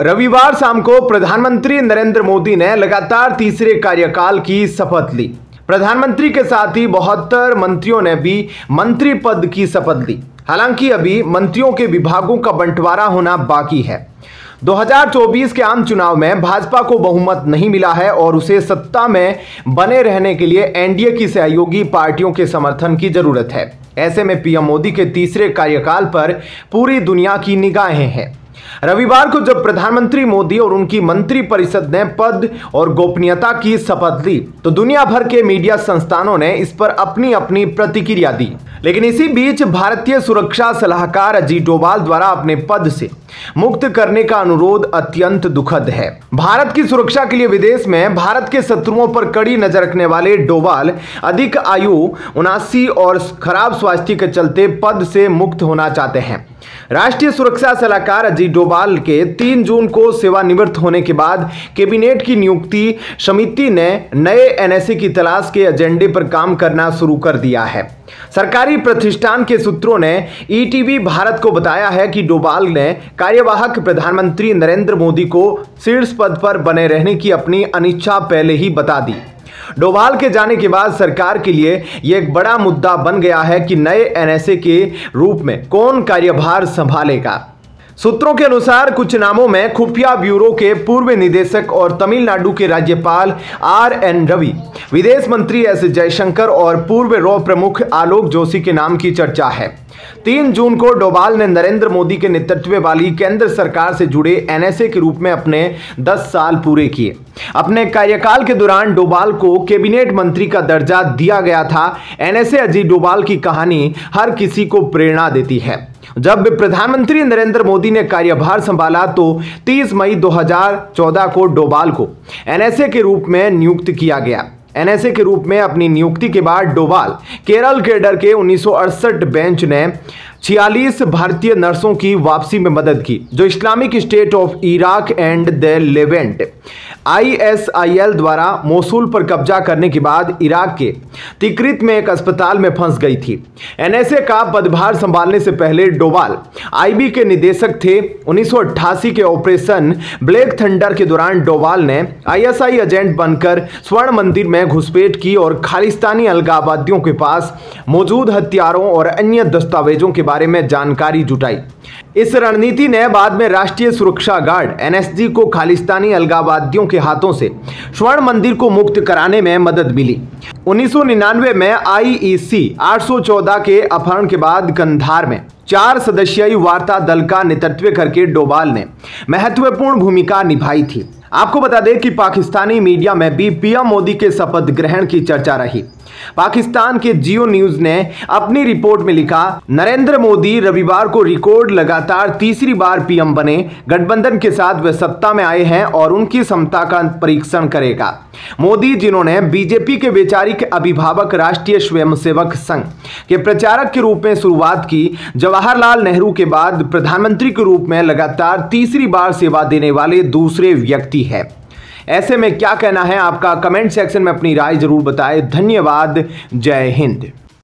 रविवार शाम को प्रधानमंत्री नरेंद्र मोदी ने लगातार तीसरे कार्यकाल की शपथ ली। प्रधानमंत्री के साथ ही 72 मंत्रियों ने भी मंत्री पद की शपथ ली। हालांकि अभी मंत्रियों के विभागों का बंटवारा होना बाकी है। 2024 के आम चुनाव में भाजपा को बहुमत नहीं मिला है और उसे सत्ता में बने रहने के लिए एनडीए की सहयोगी पार्टियों के समर्थन की जरूरत है। ऐसे में पीएम मोदी के तीसरे कार्यकाल पर पूरी दुनिया की निगाहें हैं। रविवार को जब प्रधानमंत्री मोदी और उनकी मंत्रिपरिषद ने पद और गोपनीयता की शपथ ली तो दुनिया भर के मीडिया संस्थानों ने इस पर अपनी अपनी प्रतिक्रिया दी। लेकिन इसी बीच भारतीय सुरक्षा सलाहकार अजीत डोभाल द्वारा अपने पद से मुक्त करने का अनुरोध अत्यंत दुखद है। भारत की सुरक्षा के लिए विदेश में भारत के शत्रुओं पर कड़ी नजर रखने वाले डोभाल अधिक आयु 79 और खराब स्वास्थ्य के चलते पद से मुक्त होना चाहते हैं। राष्ट्रीय सुरक्षा सलाहकार अजीत डोभाल के 3 जून को सेवानिवृत्त होने के बाद कैबिनेट की नियुक्ति समिति ने नए एनएसए की तलाश के एजेंडे पर काम करना शुरू कर दिया है। सरकारी प्रतिष्ठान के सूत्रों ने ईटीवी भारत को बताया है कि डोभाल ने कार्यवाहक प्रधानमंत्री नरेंद्र मोदी को शीर्ष पद पर बने रहने की अपनी अनिच्छा पहले ही बता दी। डोभाल के जाने के बाद सरकार के लिए यह एक बड़ा मुद्दा बन गया है कि नए एनएसए के रूप में कौन कार्यभार संभालेगा। सूत्रों के अनुसार कुछ नामों में खुफिया ब्यूरो के पूर्व निदेशक और तमिलनाडु के राज्यपाल आर.एन. रवि, विदेश मंत्री एस जयशंकर और पूर्व रॉ प्रमुख आलोक जोशी के नाम की चर्चा है। 3 जून को डोभाल ने नरेंद्र मोदी के नेतृत्व वाली केंद्र सरकार से जुड़े एनएसए के रूप में अपने 10 साल पूरे किए। अपने कार्यकाल के दौरान डोभाल को कैबिनेट मंत्री का दर्जा दिया गया था। एनएसए अजीत डोभाल की कहानी हर किसी को प्रेरणा देती है। जब प्रधानमंत्री नरेंद्र मोदी ने कार्यभार संभाला तो 30 मई 2014 को डोभाल को एनएसए के रूप में नियुक्त किया गया। एनएसए के रूप में अपनी नियुक्ति के बाद डोभाल केरल कैडर के 1968 बेंच ने 46 भारतीय नर्सों की वापसी में मदद की, जो Islamic state of Iraq and the Levant ISIL द्वारा मोसुल पर कब्जा करने के बाद इराक के तिक्रित में एक अस्पताल में फंस गई थी। एनएसए का पदभार संभालने से पहले डोभाल IB के निदेशक थे। 1988 के ऑपरेशन ब्लैक थंडर के दौरान डोभाल ने ISI एजेंट बनकर स्वर्ण मंदिर में घुसपैठ की और खालिस्तानी अलगाववादियों के पास मौजूद हथियारों और अन्य दस्तावेजों के बारे में जानकारी जुटाई। इस रणनीति ने बाद में राष्ट्रीय सुरक्षा गार्ड NSG को खालिस्तानी अलगाववादियों के हाथों से स्वर्ण मंदिर को मुक्त कराने में मदद मिली। 1999 में IEC 814 के अपहरण के बाद कंधार में 4 सदस्यीय वार्ता दल का नेतृत्व करके डोभाल ने महत्वपूर्ण भूमिका निभाई थी। आपको बता दें कि पाकिस्तानी मीडिया में भी पीएम मोदी के शपथ ग्रहण की चर्चा रही। पाकिस्तान के जियो न्यूज ने अपनी रिपोर्ट में लिखा, नरेंद्र मोदी रविवार को रिकॉर्ड लगातार तीसरी बार पीएम बने। गठबंधन के साथ वे सत्ता में आए हैं और उनकी क्षमता का परीक्षण करेगा। मोदी, जिन्होंने बीजेपी के वैचारिक अभिभावक राष्ट्रीय स्वयंसेवक संघ के प्रचारक के रूप में शुरुआत की, जवाहरलाल नेहरू के बाद प्रधानमंत्री के रूप में लगातार तीसरी बार सेवा देने वाले दूसरे व्यक्ति है। ऐसे में क्या कहना है आपका? कमेंट सेक्शन में अपनी राय जरूर बताएं। धन्यवाद। जय हिंद।